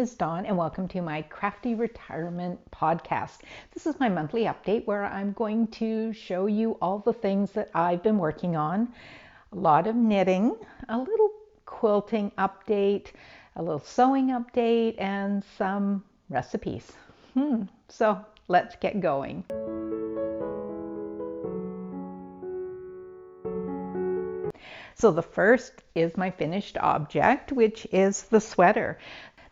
is Dawn and welcome to my Crafty Retirement podcast. This is my monthly update where I'm going to show you all the things that I've been working on. A lot of knitting, a little quilting update, a little sewing update, and some recipes. So let's get going. So the first is my finished object, which is the sweater.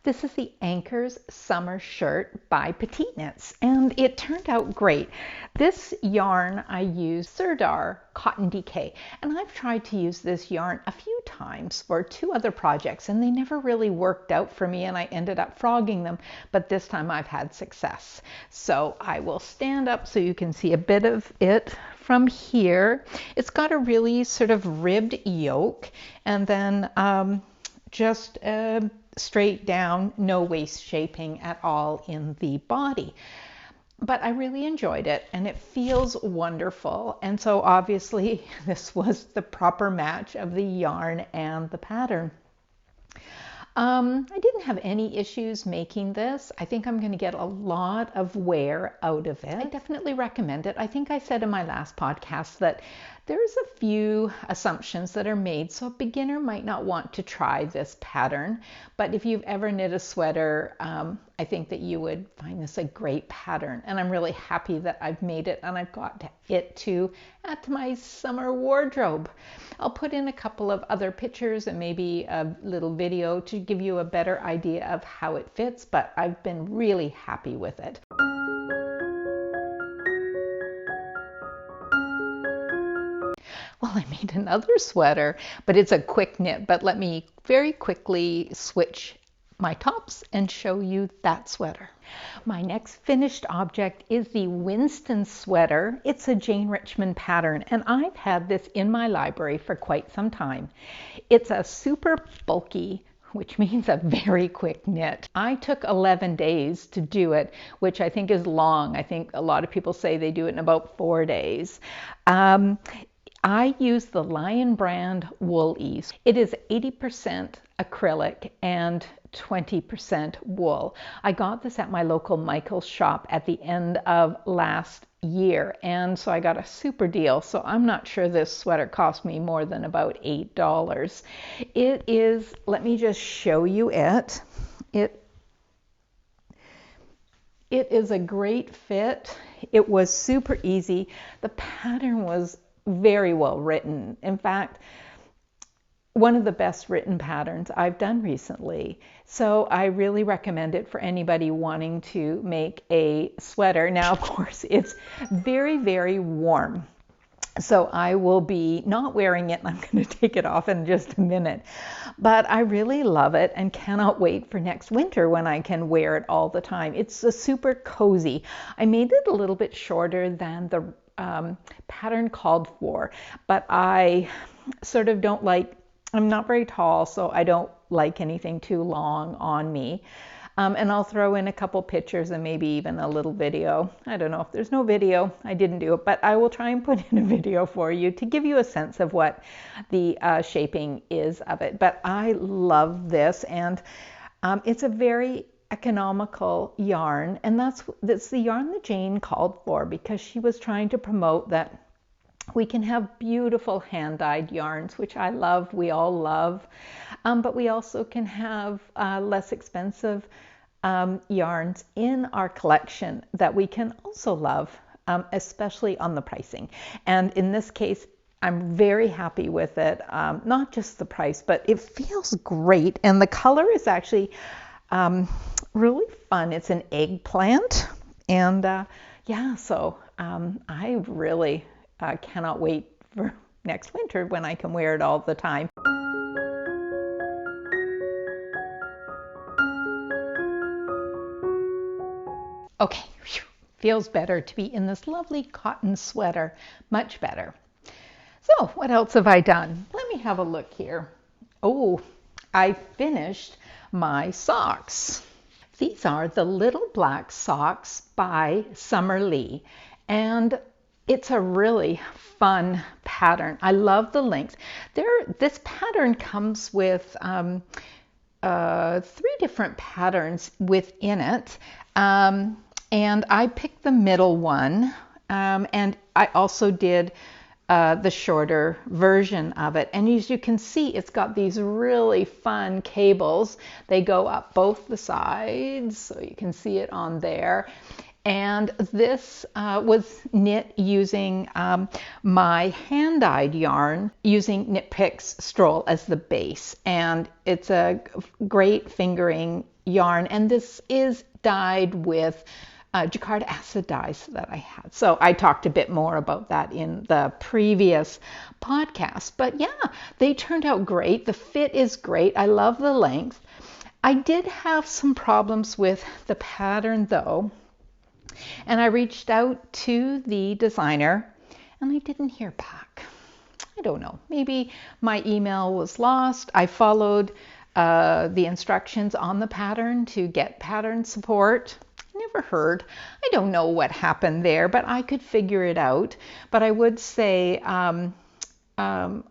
This is the Anchors Summer Shirt by Petite Knits, and it turned out great. This yarn I used Sirdar Cotton Decay, and I've tried to use this yarn a few times for two other projects, and they never really worked out for me, and I ended up frogging them, but this time I've had success. So I will stand up so you can see a bit of it from here. It's got a really sort of ribbed yoke, and then just straight down, no waist shaping at all in the body. But I really enjoyed it and it feels wonderful. And so obviously this was the proper match of the yarn and the pattern. I didn't have any issues making this. I think I'm going to get a lot of wear out of it. I definitely recommend it. I think I said in my last podcast that there's a few assumptions that are made, so a beginner might not want to try this pattern, but if you've ever knit a sweater, I think that you would find this a great pattern, and I'm really happy that I've made it and I've got it to add to my summer wardrobe. I'll put in a couple of other pictures and maybe a little video to give you a better idea of how it fits, but I've been really happy with it. Well, I made another sweater, but it's a quick knit. But let me very quickly switch my tops and show you that sweater. My next finished object is the Winston Sweater. It's a Jane Richmond pattern, and I've had this in my library for quite some time. It's a super bulky, which means a very quick knit. I took 11 days to do it, which I think is long. I think a lot of people say they do it in about 4 days. I use the Lion brand Wool-Ease. It is 80% acrylic and 20% wool. I got this at my local Michael's shop at the end of last year, and so I got a super deal. So I'm not sure this sweater cost me more than about $8. It is, let me just show you it. It is a great fit. It was super easy. The pattern was very well written. In fact, one of the best written patterns I've done recently. So I really recommend it for anybody wanting to make a sweater. Now, of course, it's very, very warm. So I will be not wearing it, and I'm going to take it off in just a minute. But I really love it and cannot wait for next winter when I can wear it all the time. It's a super cozy. I made it a little bit shorter than the pattern called for, but I sort of don't like, I'm not very tall, so I don't like anything too long on me. And I'll throw in a couple pictures and maybe even a little video. I don't know if there's no video, I didn't do it, but I will try and put in a video for you to give you a sense of what the shaping is of it. But I love this, and it's a very economical yarn, and that's the yarn that Jane called for, because she was trying to promote that we can have beautiful hand-dyed yarns, which I love, we all love, but we also can have less expensive yarns in our collection that we can also love, especially on the pricing. And in this case, I'm very happy with it, not just the price, but it feels great, and the color is actually really fun. It's an eggplant, and yeah, so I really cannot wait for next winter when I can wear it all the time. Okay, feels better to be in this lovely cotton sweater, much better. So what else have I done? Let me have a look here. Oh, I finished my socks. These are the Little Black Socks by Summer Lee, and it's a really fun pattern. I love the length. This pattern comes with three different patterns within it. And I picked the middle one. And I also did the shorter version of it. And as you can see, it's got these really fun cables. They go up both the sides, so you can see it on there. And this was knit using my hand-dyed yarn, using Knit Picks Stroll as the base. And it's a great fingering yarn. And this is dyed with jacquard acid dyes that I had. So I talked a bit more about that in the previous podcast. But yeah, they turned out great. The fit is great. I love the length. I did have some problems with the pattern though. And I reached out to the designer and I didn't hear back. I don't know. Maybe my email was lost. I followed the instructions on the pattern to get pattern support. Never heard. I don't know what happened there, but I could figure it out. But I would say I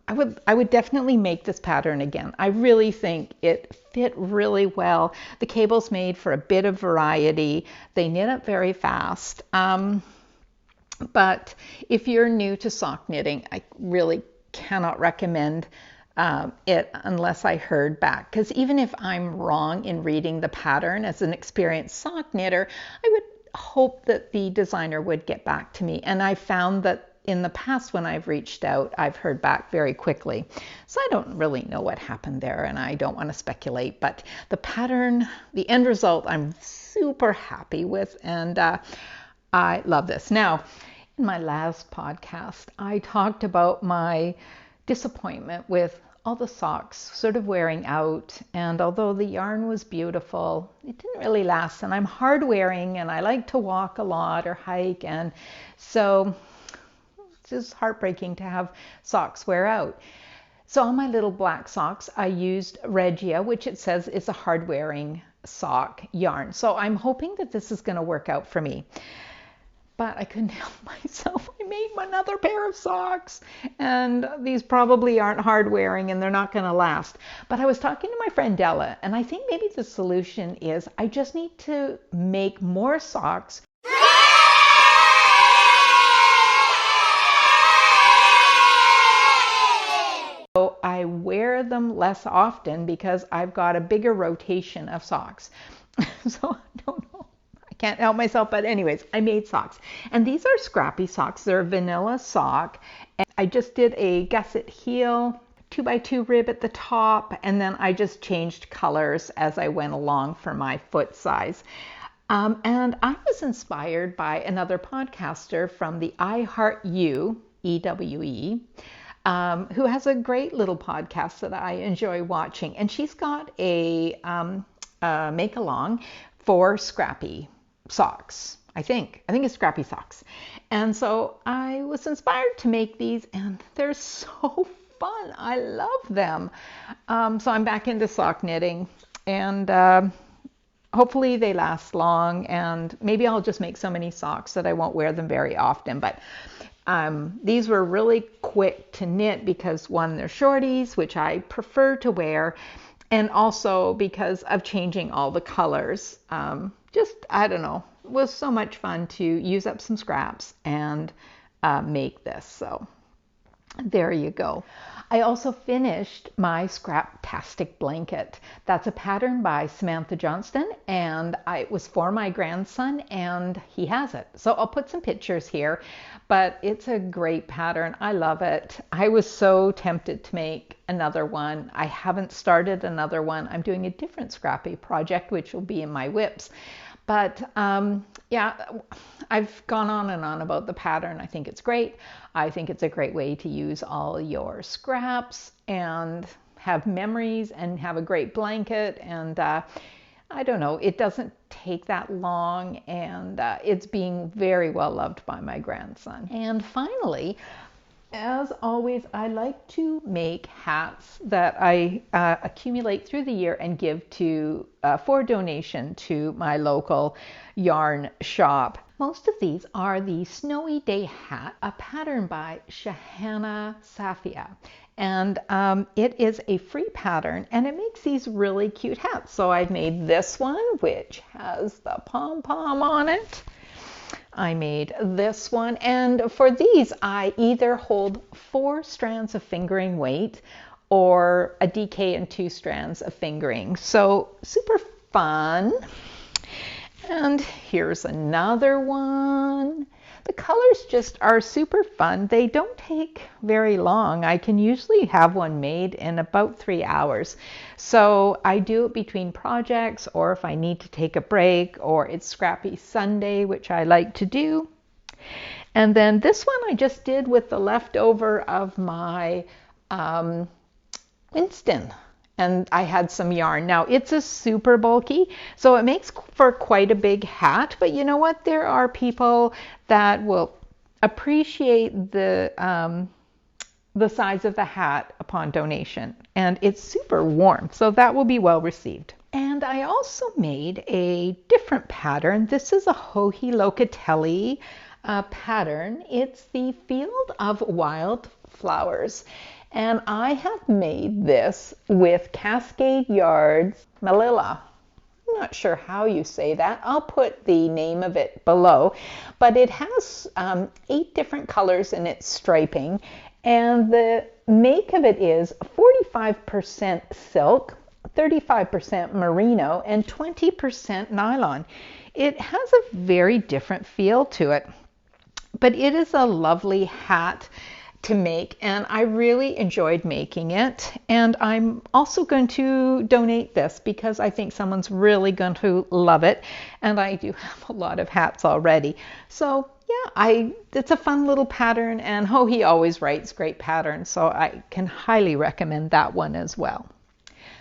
would definitely make this pattern again. I really think it fit really well. The cable's made for a bit of variety. They knit up very fast. But if you're new to sock knitting, I really cannot recommend it unless I heard back. Because even if I'm wrong in reading the pattern as an experienced sock knitter, I would hope that the designer would get back to me. And I found that in the past when I've reached out, I've heard back very quickly. So I don't really know what happened there and I don't want to speculate, but the pattern, the end result, I'm super happy with, and I love this. Now, in my last podcast, I talked about my disappointment with all the socks sort of wearing out, and although the yarn was beautiful, it didn't really last, and I'm hard wearing and I like to walk a lot or hike, and so it's just heartbreaking to have socks wear out. So on my little black socks, I used Regia, which it says is a hard wearing sock yarn. So I'm hoping that this is going to work out for me. But I couldn't help myself. I made another pair of socks, and these probably aren't hard wearing and they're not going to last. But I was talking to my friend Della, and I think maybe the solution is I just need to make more socks. So I wear them less often because I've got a bigger rotation of socks. So I don't know. Can't help myself, but anyways, I made socks, and these are scrappy socks. They're a vanilla sock, and I just did a gusset heel, 2x2 rib at the top, and then I just changed colors as I went along for my foot size. And I was inspired by another podcaster from the I Heart You, EWE, who has a great little podcast that I enjoy watching, and she's got a make along for scrappy socks. I think it's scrappy socks. And so I was inspired to make these, and they're so fun. I love them. So I'm back into sock knitting, and hopefully they last long, and maybe I'll just make so many socks that I won't wear them very often. But these were really quick to knit because, one, they're shorties, which I prefer to wear, and also because of changing all the colors. I don't know, it was so much fun to use up some scraps and make this. So there you go. I also finished my Scraptastic Blanket. That's a pattern by Samantha Johnston, and it was for my grandson, and he has it. So I'll put some pictures here, but it's a great pattern. I love it. I was so tempted to make another one. I haven't started another one. I'm doing a different scrappy project, which will be in my whips. But yeah, I've gone on and on about the pattern. I think it's great. I think it's a great way to use all your scraps and have memories and have a great blanket. And I don't know, it doesn't take that long, and it's being very well loved by my grandson. And finally, as always, I like to make hats that I accumulate through the year and give to for donation to my local yarn shop. Most of these are the Snowy Day Hat, a pattern by Shahana Safia. And it is a free pattern, and it makes these really cute hats. So I've made this one, which has the pom-pom on it. I made this one, and for these I either hold 4 strands of fingering weight or a DK and 2 strands of fingering. So super fun. And here's another one. The colors just are super fun. They don't take very long. I can usually have one made in about 3 hours. So I do it between projects, or if I need to take a break, or it's Scrappy Sunday, which I like to do. And then this one I just did with the leftover of my Winston. And I had some yarn. Now it's a super bulky, so it makes for quite a big hat, but you know what? There are people that will appreciate the size of the hat upon donation, and it's super warm, so that will be well received. And I also made a different pattern. This is a Joji Locatelli pattern. It's the Field of Wildflowers. And I have made this with Cascade Yards Malilla. I'm not sure how you say that. I'll put the name of it below. But it has 8 different colors in its striping. And the make of it is 45% silk, 35% merino, and 20% nylon. It has a very different feel to it. But it is a lovely hat to make, and I really enjoyed making it. And I'm also going to donate this because I think someone's really going to love it, and I do have a lot of hats already. So yeah, it's a fun little pattern, and Joji always writes great patterns, so I can highly recommend that one as well.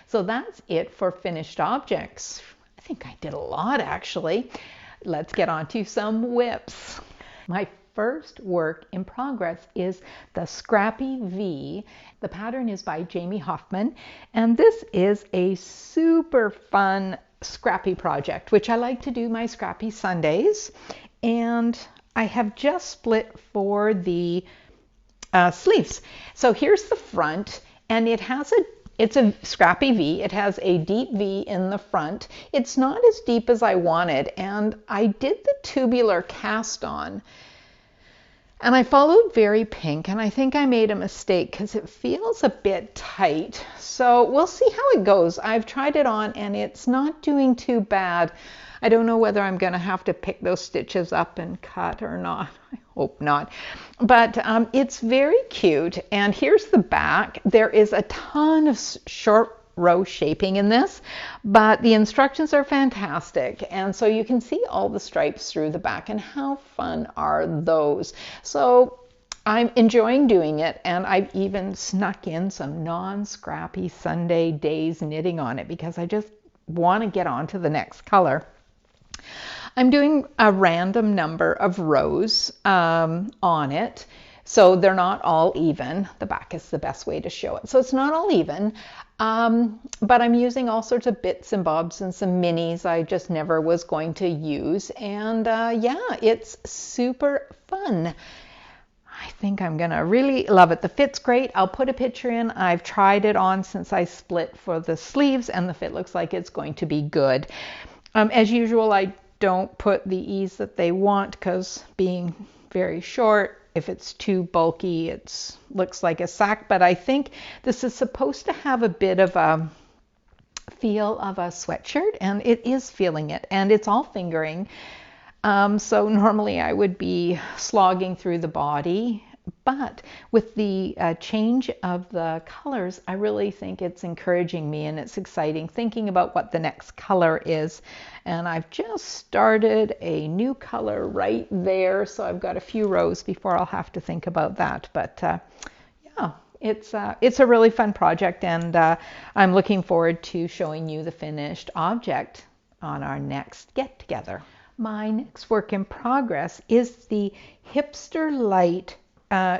So that's it for finished objects. I think I did a lot actually. Let's get on to some whips. My first work in progress is the Scrappy V. The pattern is by Jamie Hoffman, and this is a super fun scrappy project, which I like to do my Scrappy Sundays. And I have just split for the sleeves. So here's the front, and it's a Scrappy V. It has a deep V in the front. It's not as deep as I wanted, and I did the tubular cast on. And I followed Very Pink, and I think I made a mistake because it feels a bit tight. So we'll see how it goes. I've tried it on, and it's not doing too bad. I don't know whether I'm going to have to pick those stitches up and cut or not. I hope not. But it's very cute. And here's the back. There is a ton of short row shaping in this, but the instructions are fantastic, and so you can see all the stripes through the back, and how fun are those? So I'm enjoying doing it, and I've even snuck in some non-Scrappy Sunday days knitting on it because I just want to get on to the next color. I'm doing a random number of rows on it. So they're not all even. The back is the best way to show it. So it's not all even, but I'm using all sorts of bits and bobs and some minis I just never was going to use. And yeah, it's super fun. I think I'm gonna really love it. The fit's great. I'll put a picture in. I've tried it on since I split for the sleeves, and the fit looks like it's going to be good. As usual, I don't put the ease that they want because being very short, if it's too bulky, it looks like a sack. But I think this is supposed to have a bit of a feel of a sweatshirt, and it is feeling it, and it's all fingering. So normally I would be slogging through the body, but with the change of the colors, I really think it's encouraging me, and it's exciting thinking about what the next color is. And I've just started a new color right there, so I've got a few rows before I'll have to think about that. But yeah, it's a really fun project, and I'm looking forward to showing you the finished object on our next get-together. My next work in progress is the Hipster Light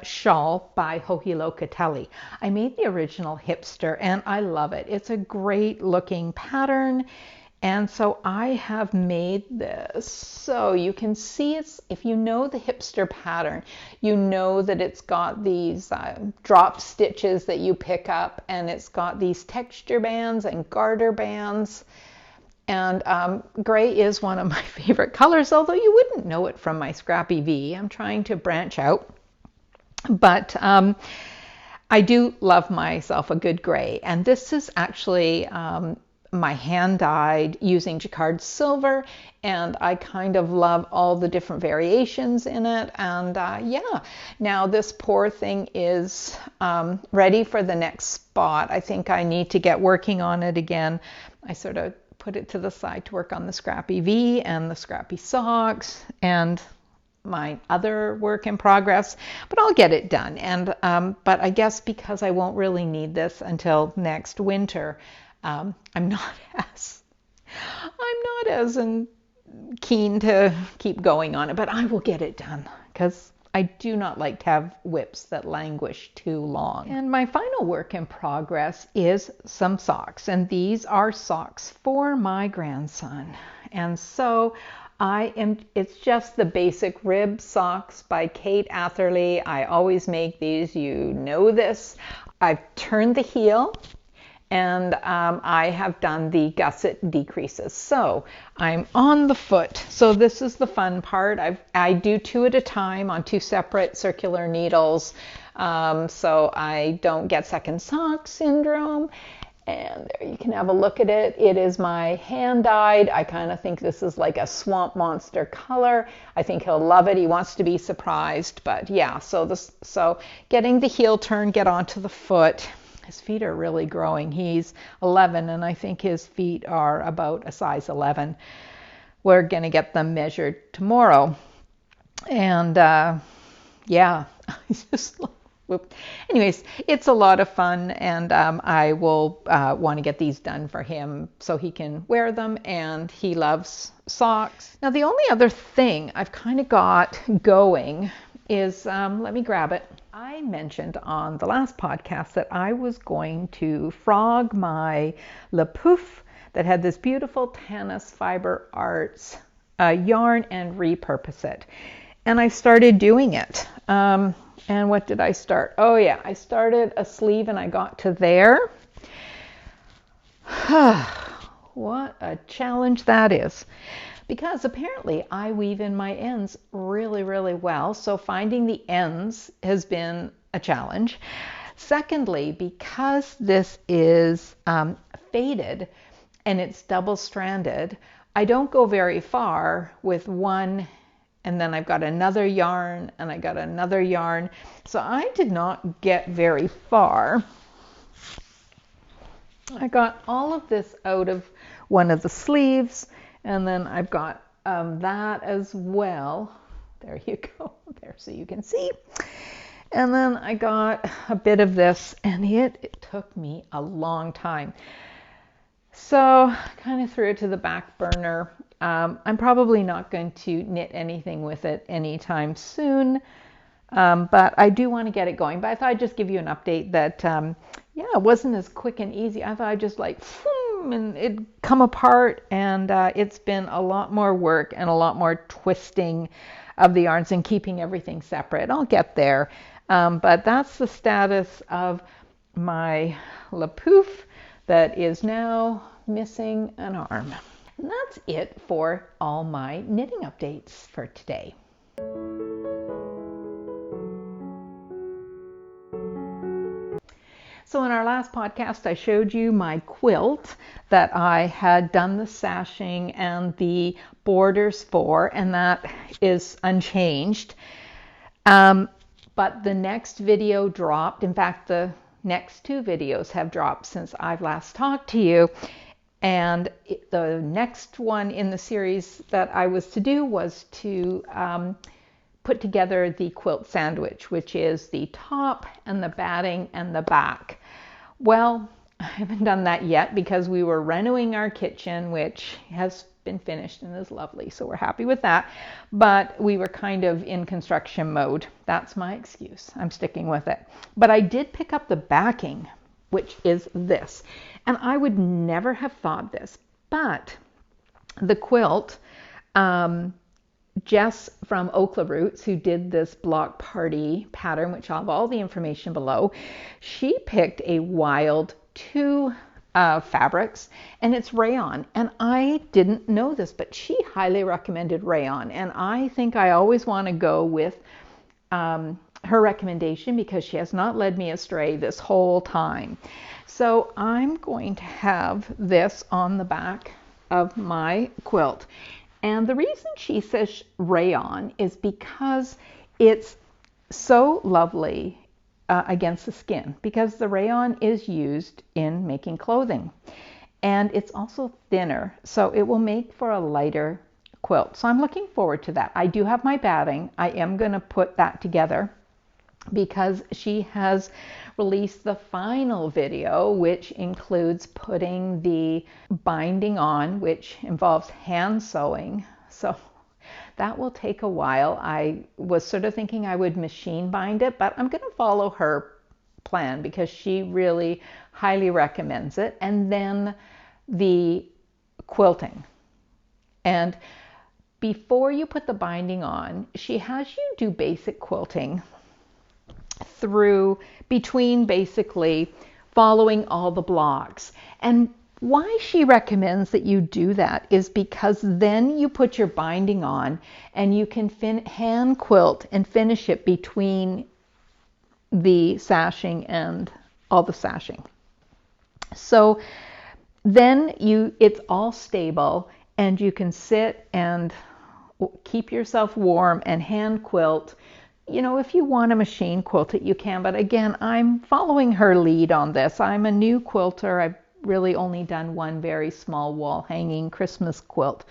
Shawl by Joji Locatelli. I made the original Hipster, and I love it. It's a great looking pattern, And so I have made this. So you can see it's, if you know the Hipster pattern, you know that it's got these drop stitches that you pick up, and it's got these texture bands and garter bands. And gray is one of my favorite colors, although you wouldn't know it from my Scrappy V. I'm trying to branch out. But I do love myself a good gray. And this is actually my hand dyed using jacquard silver, and I kind of love all the different variations in it. And yeah, now this poor thing is ready for the next spot. I think I need to get working on it again. I sort of put it to the side to work on the Scrappy V and the Scrappy socks and my other work in progress, but I'll get it done. And but I guess because I won't really need this until next winter, I'm not as keen to keep going on it, but I will get it done because I do not like to have whips that languish too long. And my final work in progress is some socks, and these are socks for my grandson. And so it's just the basic rib socks by Kate Atherley. I always make these, you know this. I've turned the heel, and I have done the gusset decreases. So I'm on the foot. So this is the fun part. I do 2 at a time on 2 separate circular needles, so I don't get second sock syndrome. And there you can have a look at it. It is my hand dyed. I kind of think this is like a swamp monster color. I think he'll love it. He wants to be surprised. But yeah, so getting the heel turn, get onto the foot. His feet are really growing. He's 11, and I think his feet are about a size 11. We're going to get them measured tomorrow. And yeah, anyways, it's a lot of fun, and I will want to get these done for him so he can wear them, and he loves socks. Now, the only other thing I've kind of got going is, let me grab it. I mentioned on the last podcast that I was going to frog my Le Pouf that had this beautiful Tanis Fiber Arts yarn and repurpose it. And I started doing it. And what did I start? Oh yeah, I started a sleeve and I got to there. What a challenge that is. Because apparently I weave in my ends really, really well. So finding the ends has been a challenge. Secondly, because this is faded and it's double-stranded, I don't go very far with one, and then I've got another yarn and I got another yarn. So I did not get very far. I got all of this out of one of the sleeves, and then I've got that as well. There you go, there so you can see. And then I got a bit of this, and it took me a long time. So I kind of threw it to the back burner. I'm probably not going to knit anything with it anytime soon, but I do want to get it going. But I thought I'd just give you an update that, yeah, it wasn't as quick and easy. I thought I'd just like, and it'd come apart, and it's been a lot more work and a lot more twisting of the yarns and keeping everything separate. I'll get there. But that's the status of my Le Pouf that is now missing an arm. And that's it for all my knitting updates for today. So in our last podcast, I showed you my quilt that I had done the sashing and the borders for, and that is unchanged. But the next video dropped. In fact, the next 2 videos have dropped since I've last talked to you. And the next one in the series that I was to do was to put together the quilt sandwich, which is the top and the batting and the back. Well, I haven't done that yet because we were renovating our kitchen, which has been finished and is lovely, so we're happy with that. But we were kind of in construction mode. That's my excuse. I'm sticking with it. But I did pick up the backing, which is this. And I would never have thought this, but The quilt, Jess from Okla Roots, who did this block party pattern, which I'll have all the information below, she picked a wild two fabrics, and it's rayon. And I didn't know this, but she highly recommended rayon. And I think I always want to go with her recommendation because she has not led me astray this whole time. So I'm going to have this on the back of my quilt. And the reason she says rayon is because it's so lovely against the skin, because the rayon is used in making clothing. And it's also thinner, so it will make for a lighter quilt. So I'm looking forward to that. I do have my batting. I am going to put that together because she has released the final video, which includes putting the binding on, which involves hand sewing. So that will take a while. I was sort of thinking I would machine bind it, but I'm going to follow her plan because she really highly recommends it. And then the quilting. And before you put the binding on, she has you do basic quilting between basically following all the blocks. And why she recommends that you do that is because then you put your binding on and you can hand quilt and finish it between the sashing and all the sashing. So then it's all stable and you can sit and keep yourself warm and hand quilt. You know, if you want to machine quilt it, you can. But again, I'm following her lead on this. I'm a new quilter. I've really only done one very small wall hanging Christmas quilt.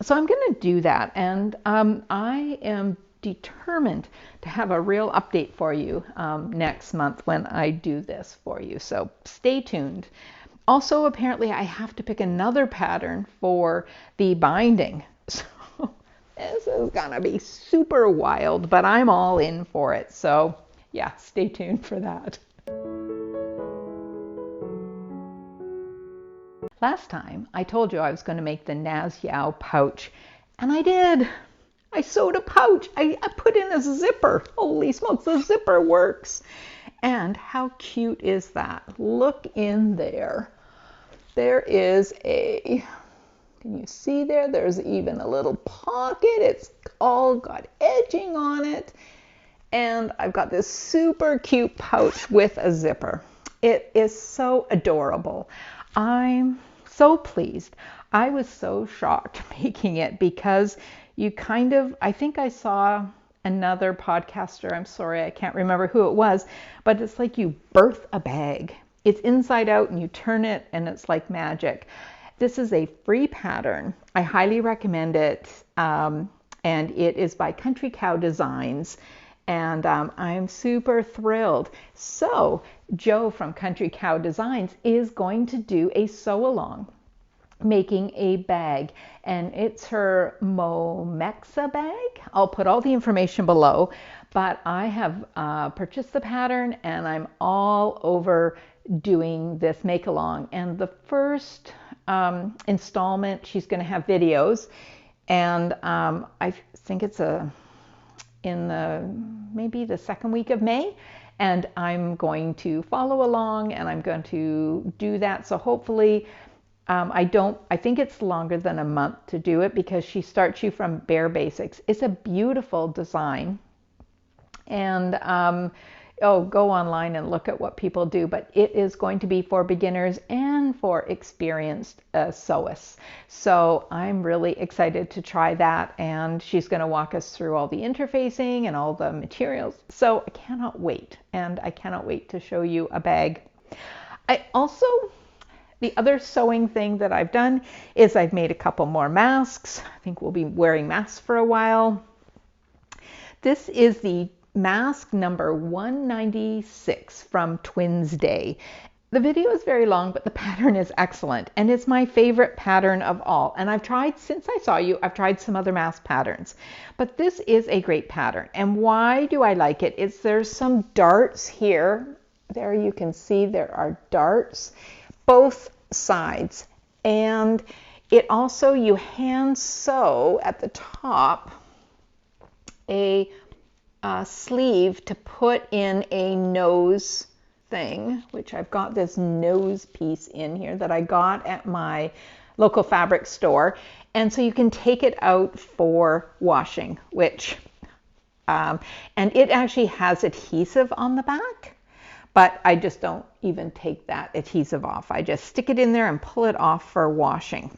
So I'm going to do that. And I am determined to have a real update for you next month when I do this for you. So stay tuned. Also, apparently I have to pick another pattern for the binding. So this is gonna be super wild, but I'm all in for it. So yeah, stay tuned for that. Last time I told you I was going to make the Naz Yao pouch, and I did. I sewed a pouch. I put in a zipper. Holy smokes, the zipper works. And how cute is that? Look in there. There is can you see there? There's even a little pocket. It's all got edging on it. And I've got this super cute pouch with a zipper. It is so adorable. I'm so pleased. I was so shocked making it because I think I saw another podcaster, I'm sorry, I can't remember who it was, but it's like you birth a bag. It's inside out and you turn it and it's like magic. This is a free pattern. I highly recommend it. And it is by Country Cow Designs. And I'm super thrilled. So Jo from Country Cow Designs is going to do a sew along making a bag, and it's her Momexa bag. I'll put all the information below, but I have purchased the pattern and I'm all over doing this make along. And the first installment, she's going to have videos, and I think it's maybe the second week of May, and I'm going to follow along and I'm going to do that. So hopefully I think it's longer than a month to do it because she starts you from bare basics. It's a beautiful design, and go online and look at what people do, but it is going to be for beginners and for experienced sewists. So I'm really excited to try that, and she's going to walk us through all the interfacing and all the materials. So I cannot wait, and I cannot wait to show you a bag. The other sewing thing that I've done is I've made a couple more masks. I think we'll be wearing masks for a while. This is the mask number 196 from Twins Day. The video is very long, but the pattern is excellent, and it's my favorite pattern of all. And since I saw you, I've tried some other mask patterns, but this is a great pattern. And why do I like it? There's some darts here. There you can see there are darts both sides, and It also, you hand sew at the top a sleeve to put in a nose thing, which I've got this nose piece in here that I got at my local fabric store. And so you can take it out for washing, which, and it actually has adhesive on the back, but I just don't even take that adhesive off. I just stick it in there and pull it off for washing.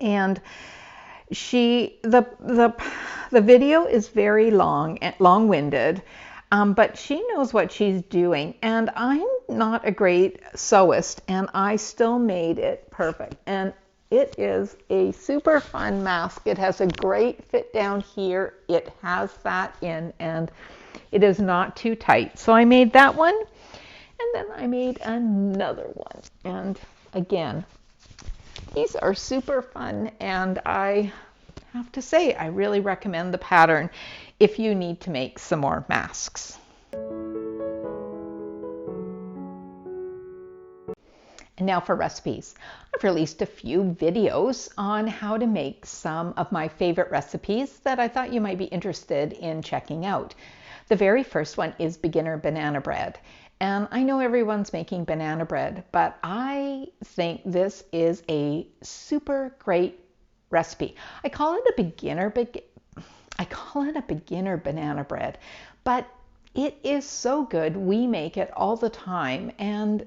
And the video is very long-winded, but she knows what she's doing. And I'm not a great sewist, and I still made it perfect. And it is a super fun mask. It has a great fit down here. It has that in, and it is not too tight. So I made that one, and then I made another one. And again, these are super fun, and I have to say, I really recommend the pattern if you need to make some more masks. And now for recipes. I've released a few videos on how to make some of my favorite recipes that I thought you might be interested in checking out. The very first one is beginner banana bread. And I know everyone's making banana bread, but I think this is a super great recipe. I call it a beginner banana bread, but it is so good. We make it all the time, and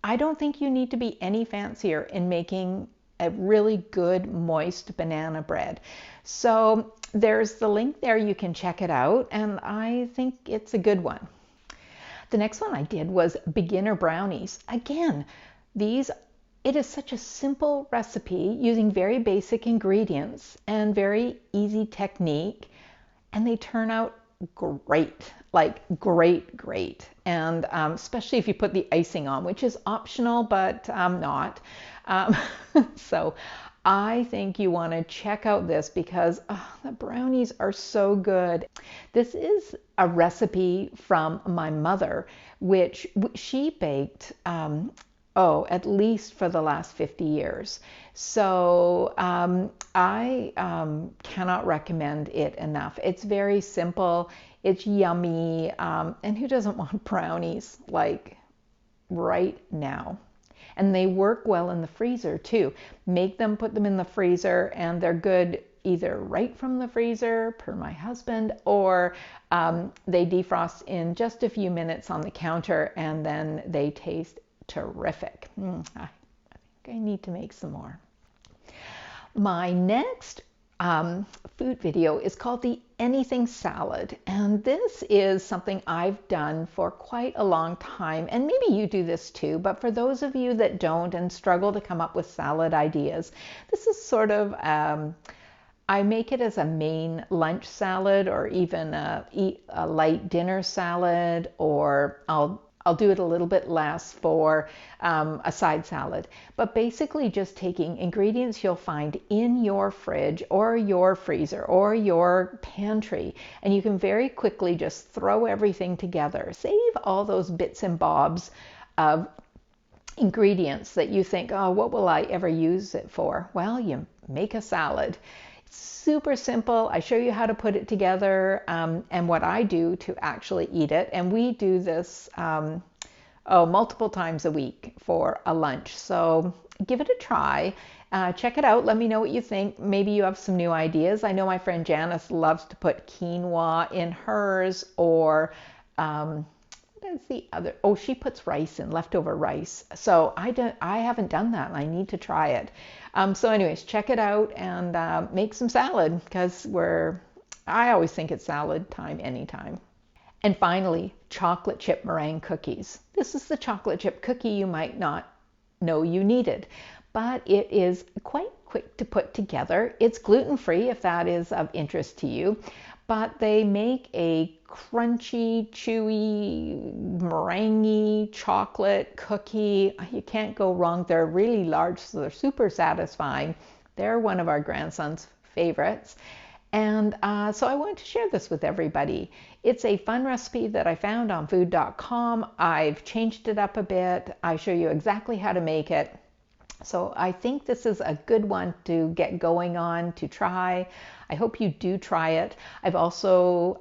I don't think you need to be any fancier in making a really good moist banana bread. So there's the link there. You can check it out, and I think it's a good one. The next one I did was beginner brownies. Again, it is such a simple recipe using very basic ingredients and very easy technique, and they turn out great, like great. And especially if you put the icing on, which is optional, but not. So I think you want to check out this because the brownies are so good. This is a recipe from my mother, which she baked at least for the last 50 years. So I cannot recommend it enough. It's very simple, it's yummy, and who doesn't want brownies like right now? And they work well in the freezer too. Make them, put them in the freezer, and they're good either right from the freezer, per my husband, or they defrost in just a few minutes on the counter, and then they taste terrific. I think I need to make some more. My next food video is called the Anything Salad, and this is something I've done for quite a long time, and maybe you do this too, but for those of you that don't and struggle to come up with salad ideas, this is sort of I make it as a main lunch salad, or even eat a light dinner salad, or I'll do it a little bit less for a side salad. But basically just taking ingredients you'll find in your fridge or your freezer or your pantry, and you can very quickly just throw everything together. Save all those bits and bobs of ingredients that you think, oh, what will I ever use it for? Well, you make a salad. Super simple. I show you how to put it together and what I do to actually eat it. And we do this multiple times a week for a lunch. So give it a try. Check it out. Let me know what you think. Maybe you have some new ideas. I know my friend Janice loves to put quinoa in hers, or what is the other? Oh, she puts rice in, leftover rice. So I haven't done that, and I need to try it. So anyways, check it out and make some salad, because I always think it's salad time anytime. And finally, chocolate chip meringue cookies. This is the chocolate chip cookie you might not know you needed, but it is quite quick to put together. It's gluten-free if that is of interest to you, but they make a crunchy, chewy, meringue chocolate cookie. You can't go wrong. They're really large, so they're super satisfying. They're one of our grandson's favorites. And so I wanted to share this with everybody. It's a fun recipe that I found on food.com. I've changed it up a bit. I show you exactly how to make it. So I think this is a good one to get going on, to try. I hope you do try it. I've also,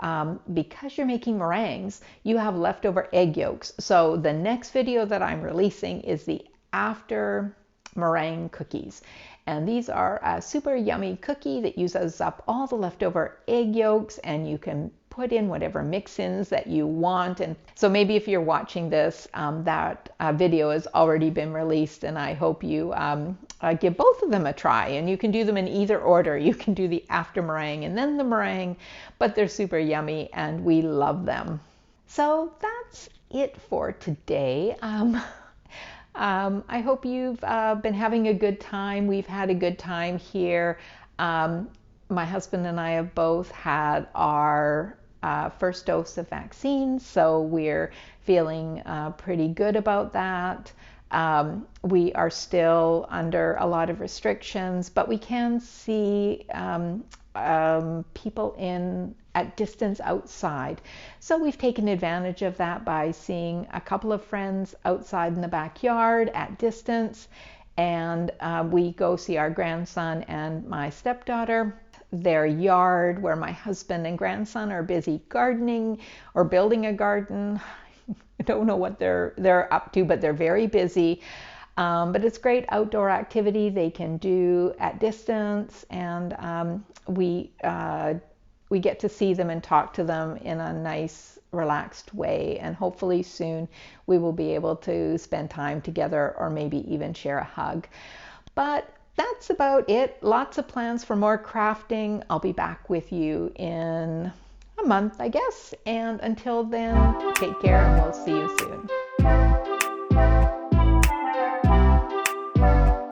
because you're making meringues, you have leftover egg yolks. So the next video that I'm releasing is the after meringue cookies. And these are a super yummy cookie that uses up all the leftover egg yolks, and you can put in whatever mix-ins that you want. And so maybe if you're watching this, that video has already been released, and I hope you give both of them a try. And you can do them in either order. You can do the after meringue and then the meringue, but they're super yummy and we love them. So that's it for today. I hope you've been having a good time. We've had a good time here. My husband and I have both had our first dose of vaccines, so we're feeling pretty good about that. We are still under a lot of restrictions, but we can see people at distance outside. So we've taken advantage of that by seeing a couple of friends outside in the backyard at distance, and we go see our grandson and my stepdaughter. Their yard, where my husband and grandson are busy gardening or building a garden. I don't know what they're up to, but they're very busy. But it's great outdoor activity they can do at distance, and we get to see them and talk to them in a nice, relaxed way. And hopefully soon we will be able to spend time together, or maybe even share a hug. But that's about it. Lots of plans for more crafting. I'll be back with you in a month, I guess. And until then, take care, and we'll see you soon.